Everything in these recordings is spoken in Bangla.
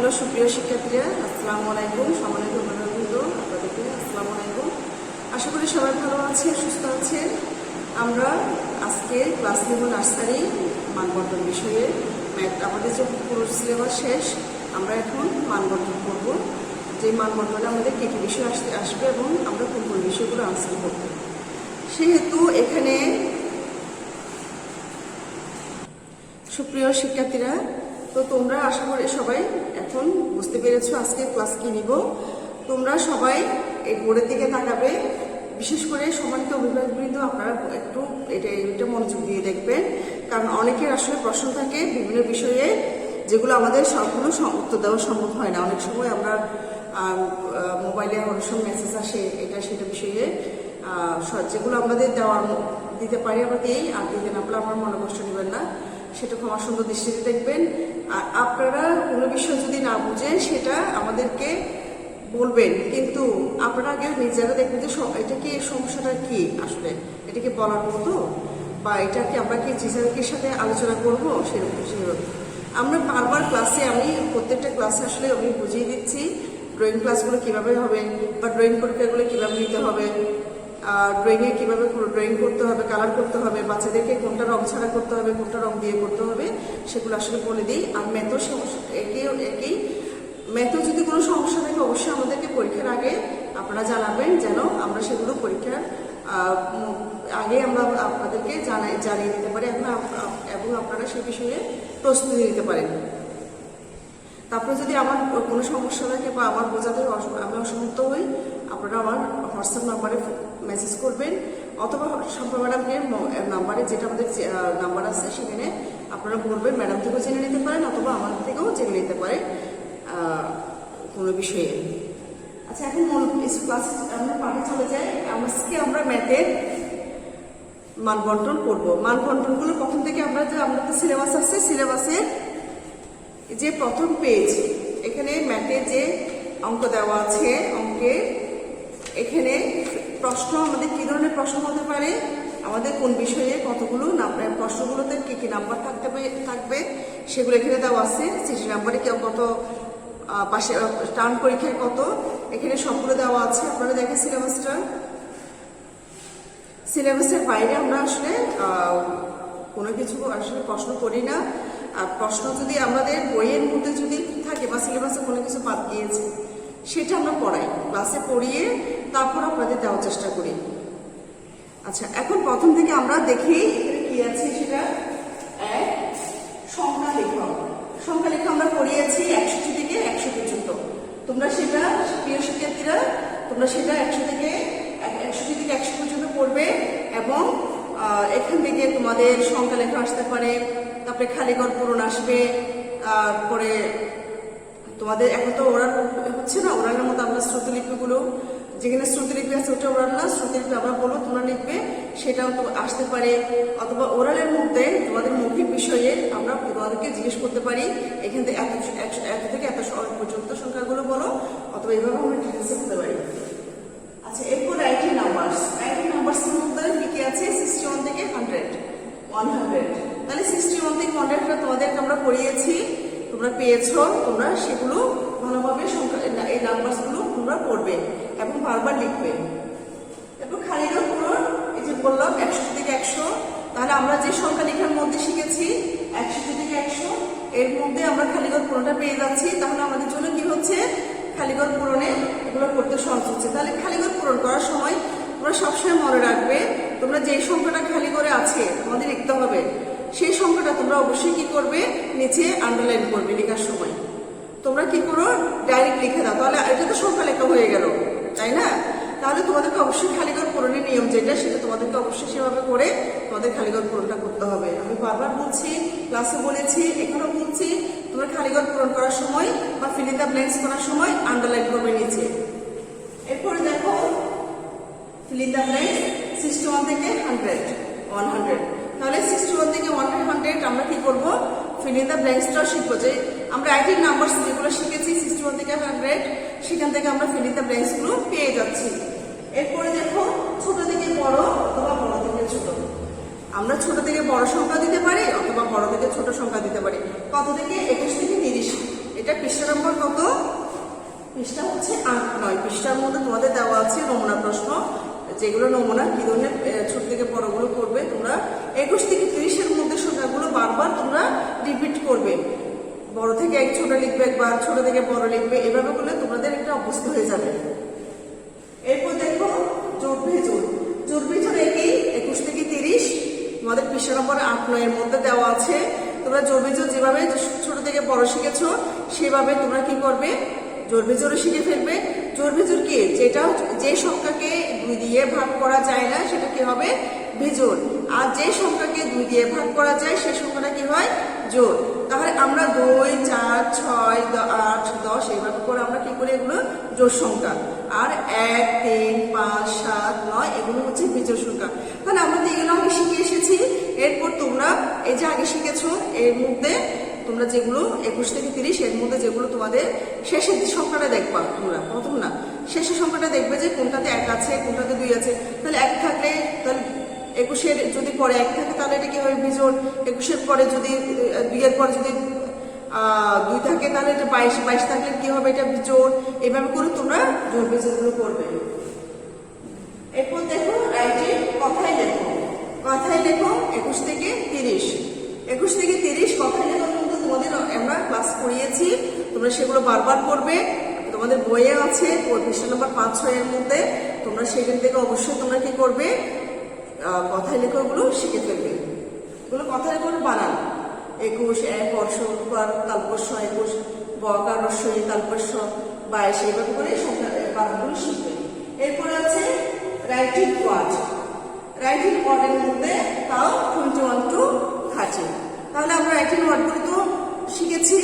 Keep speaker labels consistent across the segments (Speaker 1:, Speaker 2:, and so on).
Speaker 1: হ্যালো সুপ্রিয় শিক্ষার্থীরা, আসসালামু আলাইকুম। সম্মানিত অভিভাবকবৃন্দ, আপনাদেরকে আসসালামু আলাইকুম। আশা করি সবাই ভালো আছেন, সুস্থ আছেন। আমরা আজকে ক্লাস নেব নার্সারি মানবন্টন বিষয়ে। আমাদের যে পুরো সিলেবাস শেষ, আমরা এখন মানবন্টন করব। যে মানবন্টনে আমাদের কী কী বিষয় আসবে এবং আমরা কোন কোন বিষয়গুলো আনসার করব। সেহেতু এখানে সুপ্রিয় শিক্ষার্থীরা, তো তোমরা আশা করি সবাই এখন বুঝতে পেরেছো আজকে ক্লাস কি নিব। তোমরা সবাই এই বোর্ডের দিকে তাকাবে, বিশেষ করে সম্মানিত অভিভাবকবৃন্দ আপনারা একটু এটা মনোযোগ দিয়ে দেখবেন, কারণ অনেকের আসলে প্রশ্ন থাকে বিভিন্ন বিষয়ে, যেগুলো আমাদের সবগুলো উত্তর দেওয়া সম্ভব হয় না। অনেক সময় আমরা মোবাইলে অনেক সময় মেসেজ আসে এটা সেটা বিষয়ে, যেগুলো আমাদের দিতে পারি আমরা দিই, আর দিতে না পারলে আমার মনে কষ্ট নেবেন না, সেটা ক্ষমা সুন্দর দৃষ্টিতে দেখবেন। আর আপনারা কোনো বিষয় যদি না বুঝেন সেটা আমাদেরকে বলবেন, কিন্তু আপনারা আগে নিজেরা দেখবেন যে এটা কি সমস্যাটা কি, আসলে এটা কি বলার মতো, বা এটা কি আমরা কি টিচারদের সাথে আলোচনা করবো সেরকম। আমরা বারবার ক্লাসে, আমি প্রত্যেকটা ক্লাসে আসলে আমি বুঝিয়ে দিচ্ছি ড্রয়িং ক্লাসগুলো কীভাবে হবে, বা ড্রয়িং পরীক্ষাগুলো কীভাবে নিতে হবে, ড্রয়িংয়ে কীভাবে ড্রয়িং করতে হবে, কালার করতে হবে, বাচ্চাদেরকে কোনটা রং ছাড়া করতে হবে, কোনটা রং দিয়ে করতে হবে, সেগুলো আসলে বলে দিই। আর ম্যাথও সমস্যা একই ম্যাথও যদি কোনো সমস্যা থাকে অবশ্যই আমাদেরকে পরীক্ষার আগে আপনারা জানাবেন, যেন আমরা সেগুলো পরীক্ষার আগে আমরা আপনাদেরকে জানিয়ে দিতে পারি এবং আপনারা সেই বিষয়ে প্রস্তুতি নিতে পারেন। তারপরে যদি আমার কোনো সমস্যা থাকে বা আমার বোঝাতে আমি অসমর্থ হই, আপনারা আমার হোয়াটসঅ্যাপ নাম্বারে মেসেজ করবেন, অথবা সম্পা ম্যাডামকে নাম্বারে, যেটা আমাদের নাম্বার আছে সেখানে আপনারা বলবেন, ম্যাডাম থেকেও জেনে নিতে পারেন অথবা আমার থেকেও জেনে নিতে পারেন কোনো বিষয়ে। আচ্ছা, এখন ক্লাসে আমরা পাঠে চলে যাই। আজকে আমরা ম্যাথের মানবন্টন করব। মানবন্টনগুলো কখন থেকে আমরা তো সিলেবাস আছে, সিলেবাসের যে প্রথম পেজ, এখানে ম্যাথে যে অঙ্ক দেওয়া আছে, অঙ্কে এখানে প্রশ্ন, আমাদের কী ধরনের প্রশ্ন হতে পারে, আমাদের কোন বিষয়ে কতগুলো প্রশ্নগুলোতে কী কী নাম্বার থাকবে সেগুলো এখানে দেওয়া আছে। সিটি নাম্বারে কত, পাশে টার্ম পরীক্ষায় কত, এখানে সবগুলো দেওয়া আছে। আপনারা দেখেন সিলেবাসের বাইরে আমরা আসলে কোনো কিছু আসলে প্রশ্ন করি না। আর প্রশ্ন যদি আমাদের বইয়ের মধ্যে যদি থাকে বা সিলেবাসে কোনো কিছু বাদ গিয়েছে, সেটা আমরা পড়াই, ক্লাসে পড়িয়ে তারপর আপনাদের দেওয়ার চেষ্টা করি। আচ্ছা, এখন প্রথম থেকে আমরা দেখি এখানে কি আছে, সেটা সংখ্যা লেখা আমরা পড়িয়েছি 61 থেকে 100 পর্যন্ত। তোমরা সেটা, প্রিয় শিক্ষার্থীরা, তোমরা সেটা 100 থেকে 100 পর্যন্ত পড়বে, এবং এখান থেকে তোমাদের সংখ্যা লেখা আসতে পারে, তারপরে খালিঘর পূরণ আসবে, তারপরে তোমাদের এখন তো ওরাল হচ্ছে না, ওরালের মতো আমরা শ্রুতিলিপিগুলো, যেখানে শ্রুতিলিপি আছে ওটা ওরাল না, শ্রুতিলিপি আমরা বলবো তোমরা লিখবে, সেটাও তো আসতে পারে। অথবা ওরালের মধ্যে তোমাদের মৌখিক বিষয়ে আমরা তোমাদেরকে জিজ্ঞেস করতে পারি, এখান থেকে এত থেকে এত পর্যন্ত সংখ্যাগুলো বলো, অথবা এইভাবে আমরা ডিটেলসে বলতে পারি। আচ্ছা, এরপর রাইটিং নাম্বারসের মধ্যে লিখে আছে 61 থেকে 100। তাহলে 61 থেকে 100 তোমাদেরকে আমরা পড়িয়েছি, তোমরা পেয়েছো, তোমরা সেগুলো ভালোভাবে এই নাম্বারসগুলো তোমরা পড়বে এবং বারবার লিখবে। এরপর খালিঘর পূরণ, এই যে বললাম 100 থেকে 100, তাহলে আমরা যে সংখ্যা লেখার মধ্যে শিখেছি 100 থেকে 100, এর মধ্যে আমরা খালিঘর পূরণটা পেয়ে যাচ্ছি। তাহলে আমাদের জন্য কি হচ্ছে, খালিঘর পূরণে এগুলো করতে সহজ হচ্ছে। তাহলে খালিঘর পূরণ করার সময় তোমরা সবসময় মনে রাখবে, তোমরা যে সংখ্যাটা খালি করে আছে তোমাদের লিখতে হবে, সেই সংখ্যাটা তোমরা অবশ্যই কি করবে, নিচে আন্ডারলাইন করবে লেখার সময়। তোমরা কি করো, ডাইরেক্ট লিখে দাও, তাহলে এটা তো সংখ্যা লেখা হয়ে গেল, তাই না? তাহলে তোমাদেরকে অবশ্যই খালিঘর পূরণের নিয়ম যেটা, সেটা তোমাদেরকে অবশ্যই সেভাবে করে তোমাদের খালিঘর পূরণটা করতে হবে। আমি বারবার বলছি, ক্লাসে বলেছি, এখানেও বলছি, তোমরা খালিঘর পূরণ করার সময় বা ফিল ইন দ্য ব্ল্যাঙ্কস করার সময় আন্ডারলাইন করবে নিচে। এরপরে দেখো ফিল ইন দ্য ব্ল্যাঙ্কস 61 থেকে 100। তাহলে 61 থেকে 100 আমরা কি করব, ফিল ইন দ্য ব্ল্যাঙ্কসটাও শিখবো। যে আমরা রাইটিং নাম্বার যেগুলো শিখেছি 61 থেকে 100, সেখান থেকে আমরা ফিল ইন দ্য ব্ল্যাঙ্কসগুলো পেয়ে যাচ্ছি। এরপরে দেখো ছোট থেকে বড় অথবা বড় থেকে ছোট। আমরা ছোট থেকে বড় সংখ্যা দিতে পারি অথবা বড় থেকে ছোট সংখ্যা দিতে পারি। কত থেকে 21 থেকে 30, এটা এটা পৃষ্ঠা নম্বর কত? পৃষ্ঠা হচ্ছে 8-9। পৃষ্ঠার মধ্যে তোমাদের দেওয়া আছে নমুনা প্রশ্ন, যেগুলো নমুনা কি ধরনের ছোট থেকে বড়গুলো করবে তোমরা। 21 থেকে 30-এর মধ্যে সংখ্যাগুলো বারবার তোমরা রিপিট করবে। বড় থেকে এক ছোট লিখবে একবার, ছোট থেকে বড় লিখবে, এভাবে করলে তোমাদের একটা অভ্যস্ত হয়ে যাবে। এরপর দেখো জোড় বিজোড়। জোড় বিজোড় একই 21 থেকে 30 তোমাদের পৃষ্ঠা নম্বর 8-9-এর মধ্যে দেওয়া আছে। তোমরা জোড় বিজোড় যেভাবে ছোট থেকে বড় শিখেছো সেভাবে তোমরা কি করবে, জোড় বিজোড় শিখে ফেলবে। জোড় বিজোড় কি? যেটা যে সংখ্যাকে 2 দিয়ে ভাগ করা যায় না সেটা কি হবে? বিজোড়। আর যে সংখ্যাকে 2 দিয়ে ভাগ করা যায় সেই সংখ্যাটা কি হয়? জোড়। তাহলে আমরা 2, 4, 6, 8, 10 এইভাবে করে আমরা কি করি, এগুলো জোড় সংখ্যা। আর 1, 3, 5, 7, 9 এগুলো হচ্ছে বিজোড় সংখ্যা। তাহলে আমরা এগুলো আগে শিখে এসেছি। এরপর তোমরা এই যে আগে শিখেছো এর মধ্যে তোমরা যেগুলো 21 থেকে 30 এর মধ্যে যেগুলো তোমাদের শেষের সংখ্যাটা দেখবা, তোমরা প্রথম না শেষের সংখ্যাটা দেখবে যে কোনটাতে 1 আছে কোনটাতে 2 আছে। তাহলে 1 থাকলে তাহলে 21-এর যদি পরে 1 থাকে তাহলে এটা কি হবে? বিজোড়। 21-এর পরে যদি 2-এর পরে যদি 2 থাকে তাহলে এটা 22, 22 থাকলে কি হবে? এটা বিজোড়। এভাবে করে তোমরা জোড় বিজোড়গুলো করবে। এরপর দেখো রাইটে কথায় লেখো। কথায় লেখো 21 থেকে 30। 21 থেকে 30 কথায় লেখার মধ্যে তোমাদের আমরা ক্লাস করিয়েছি, তোমরা সেগুলো বারবার করবে। তোমাদের বইয়ে আছে পৃষ্ঠা নম্বর 5-6-এর মধ্যে, তোমরা সেখান থেকে অবশ্যই তোমরা কি করবে, কথায় লেখাগুলো শিখে ফেলবে। এগুলো কথায় লেখাগুলো বানান 21, 1 বর্ষ, তালবস্য 21, বকার রস্যই তালবস্য 22 এইভাবে করে সংখ্যা বানানগুলো শিখবে। এরপরে আছে রাইটিং ওয়ার্ড। রাইটিং ওয়ার্ডের মধ্যে তাও 21 to 30। তাহলে আমরা রাইটিং ওয়ার্ডগুলো তো শিখেছি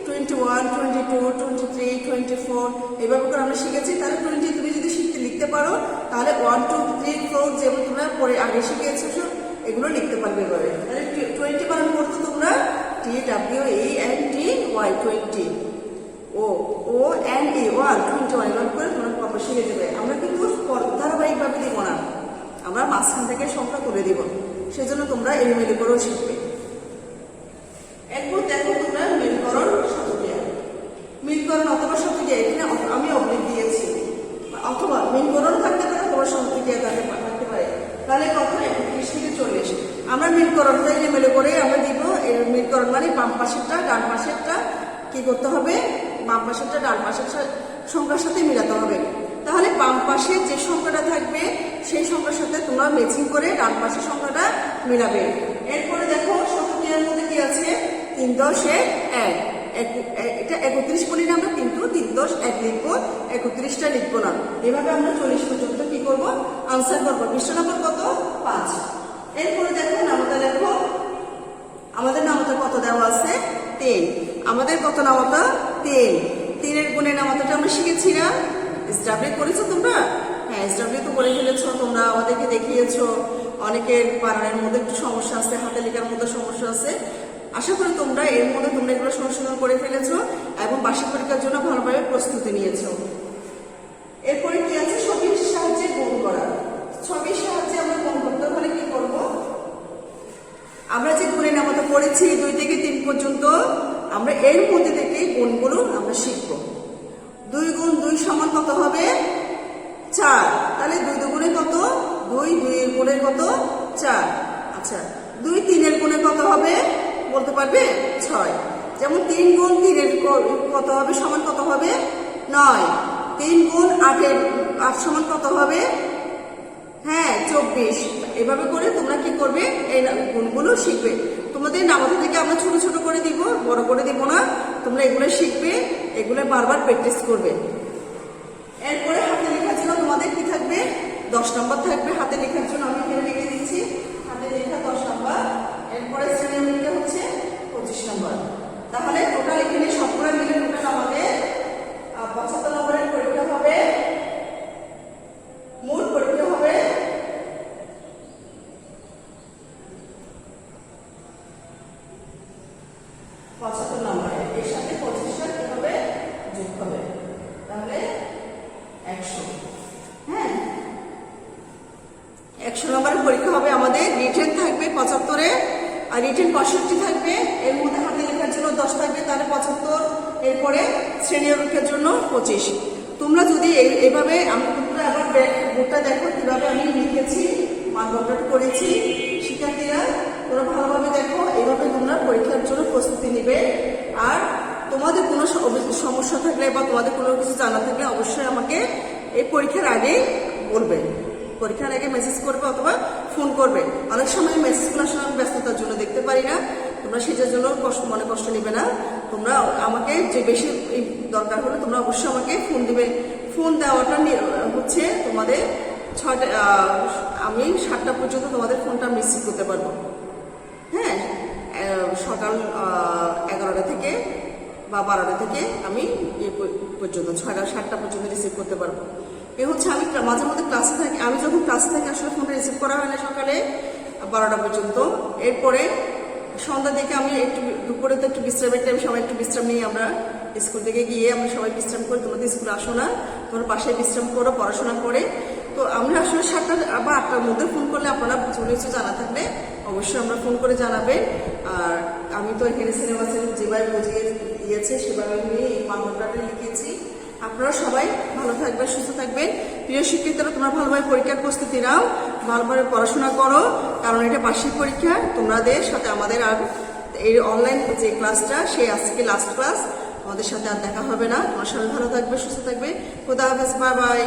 Speaker 1: 21, 22, 23, 24 এইভাবে করে আমরা শিখেছি। তাহলে 20 তুমি যদি লিখতে পারো তাহলে 1, 2, 3, 4 যেমন তোমরা পরে আগে শিখেছো এগুলো লিখতে পারবে এবারে। তাহলে 20 বানান করতে তোমরা TWENTY 20 ONE 21 এভাবে করে তোমরা প্রপার শিখে দেবে। আমরা কিন্তু ধারাবাহিকভাবে দিব না, আমরা মাঝখান থেকে সংখ্যা তুলে দিব, সেজন্য তোমরা এলোমেলো করেও শিখবে। এরপর দেখো তোমরা মিলকরণ শতক্রিয়া। মিলকরণ অথবা শতক্রিয়া, এখানে আমি অবলিক দিয়েছি, অথবা মিলকরণ থাকতে পারে অথবা শতক্রিয়া থাকতে পারে। তাহলে কত? 31 থেকে 40। আমরা মিলকরণটা এলোমেলো করে আমরা দিব। মিলকরণ মানে বাম পাশেরটা ডান পাশেরটা কি করতে হবে, বাম পাশেরটা ডান পাশের সংখ্যার সাথে মিলাতে হবে। তাহলে বাম পাশে যে সংখ্যাটা থাকবে সেই সংখ্যার সাথে তোমরা ম্যাচিং করে ডান পাশের সংখ্যাটা মিলাবে। এরপরে দেখো শতক্রিয়ার মধ্যে কি আছে? 3, 10, 1। এটা 31 বলি না আমরা, কিন্তু 3, 10, 1 লিখবো, 31টা লিখবো না। এভাবে আমরা 40 পর্যন্ত কি করবো, আনসার করবো। পৃষ্ঠা নম্বর কত? 5। এরপরে দেখো নামতা লেখো। আমাদের নামতা কত দেওয়া আছে? 10। আমাদের কত নামতা? 10। 3-এর গুণের নামতাটা আমরা শিখেছি না? এসডব্লিউ করেছো তোমরা? হ্যাঁ, এসডব্লিউ তো করে ফেলেছো তোমরা, আমাদেরকে দেখিয়েছো। অনেকের বানানের মধ্যে একটু সমস্যা আছে, হাতে লেখার মধ্যে সমস্যা আছে। আশা করি তোমরা এর মধ্যে তোমরা এগুলো সংশোধন করে ফেলেছো এবং বার্ষিক পরীক্ষার জন্য ভালোভাবে প্রস্তুতি নিয়েছো। এরপরে কি আছে? ছবির সাহায্যে গুণ করা। ছবির সাহায্যে আমরা গুণ করতে হলে কি করব? আমরা যে গুণের নামতা পড়েছি 2 থেকে 3 পর্যন্ত, আমরা এর মধ্যে থেকে গুণগুলো আমরা শিখবো। 2 গুণ 2 সমান কত হবে? 4। তাহলে 2 দুগুণে কত? 2, 2-এর গুণে কত? 4। আচ্ছা, 2, 3-এর গুণে কত হবে বলতে পারবে? 6। যেমন 3 গুণ 3-এর কত হবে সমান কত হবে? 9। 3 গুণ 8-এর 8 সমান কত হবে? হ্যাঁ, 24। এভাবে করে তোমরা কি করবে, এই গুণগুলো শিখবে। তোমাদের নামতা থেকে আমরা ছোট ছোট করে দিব, বড় করে দিব না। তোমরা এগুলো শিখবে, এগুলো বারবার প্র্যাকটিস করবে। এরপরে হাতে লেখার জন্য তোমাদের কি থাকবে? 10 নম্বর থাকবে হাতে লেখার জন্য। আমি এখানে লিখে দিচ্ছি হাতে লেখা 10 নম্বর। এরপরে শ্রেণীতে হচ্ছে 25 নম্বর। তাহলে টোটাল এখানে সবগুলো মিলে টোটাল আমাদের 75 নম্বরের পরীক্ষা হবে। মোট পরীক্ষা হবে 75 নম্বরের। এর সাথে 25টা কি হবে? যোগ হবে। তাহলে 100। হ্যাঁ, 100 নম্বরের পরীক্ষা হবে আমাদের। রিটেন থাকবে 75-এ আর রিটেন 65 থাকবে। এর মধ্যে হাতে লেখা পরীক্ষার জন্য 10 থাকবে, তাহলে 75, এরপরে শ্রেণী অভিজ্ঞের জন্য 25। তোমরা যদি এইভাবে তোমরা আবার বোর্ডটা দেখো কিভাবে আমি লিখেছি, মানদণ্ডটা করেছি। শিক্ষার্থীরা তোমরা ভালোভাবে দেখো, এইভাবে তোমরা পরীক্ষার জন্য প্রস্তুতি নিবে। আর তোমাদের কোনো সমস্যা থাকলে বা তোমাদের কোনো কিছু জানা থাকলে অবশ্যই আমাকে এই পরীক্ষার আগে বলবে, পরীক্ষার আগে মেসেজ করবে অথবা ফোন করবে। অনেক সময় মেসেজগুলো আসলে আমি ব্যস্ততার জন্য দেখতে পারি না, তোমরা সেটার জন্য মনে কষ্ট নিবে না। তোমরা আমাকে যে বেশি দরকার হলে তোমরা অবশ্যই আমাকে ফোন দিবে। ফোন দেওয়াটা হচ্ছে তোমাদের 6টা, আমি 7টা পর্যন্ত তোমাদের ফোনটা আমি রিসিভ করতে পারবো। হ্যাঁ, সকাল 11টা থেকে বা 12টা থেকে আমি পর্যন্ত 7টা পর্যন্ত রিসিভ করতে পারবো। এ হচ্ছে আমি মাঝে মধ্যে ক্লাসে থাকি, আমি যখন ক্লাসে থাকি আসলে ফোনটা রিসিভ করা হয় না সকালে 12টা পর্যন্ত। এরপরে সন্ধ্যার দিকে আমি একটু দুপুরে তো একটু বিশ্রামের টাইম, সবাই একটু বিশ্রাম নিয়ে আমরা স্কুল থেকে গিয়ে আমরা সবাই বিশ্রাম করি। তোমরা তো স্কুলে আসো না, তোমরা বাসায় বিশ্রাম করো পড়াশোনা করে। তো আমরা আসলে 7টা বা 8টার মধ্যে ফোন করলে আপনারা কিছু জানা থাকলে অবশ্যই আমরা ফোন করে জানাবেন। আর আমি তো এখানে সিলেবাসে যেভাবে বুঝিয়ে দিয়েছে সেভাবে আমি এই মানদণ্ডটা লিখেছি। আপনারা সবাই ভালো থাকবেন, সুস্থ থাকবেন। প্রিয় শিক্ষার্থীরা, তোমরা ভালোভাবে পরীক্ষার প্রস্তুতি নাও, ভালোভাবে পড়াশোনা করো, কারণ এটা বার্ষিক পরীক্ষা। তোমাদের সাথে আমাদের আর এই অনলাইন যে ক্লাসটা সে আজকে লাস্ট ক্লাস, আমাদের সাথে আর দেখা হবে না। তোমার সবাই ভালো থাকবে, সুস্থ থাকবে। খোদা হাফেজ, বাই বাই।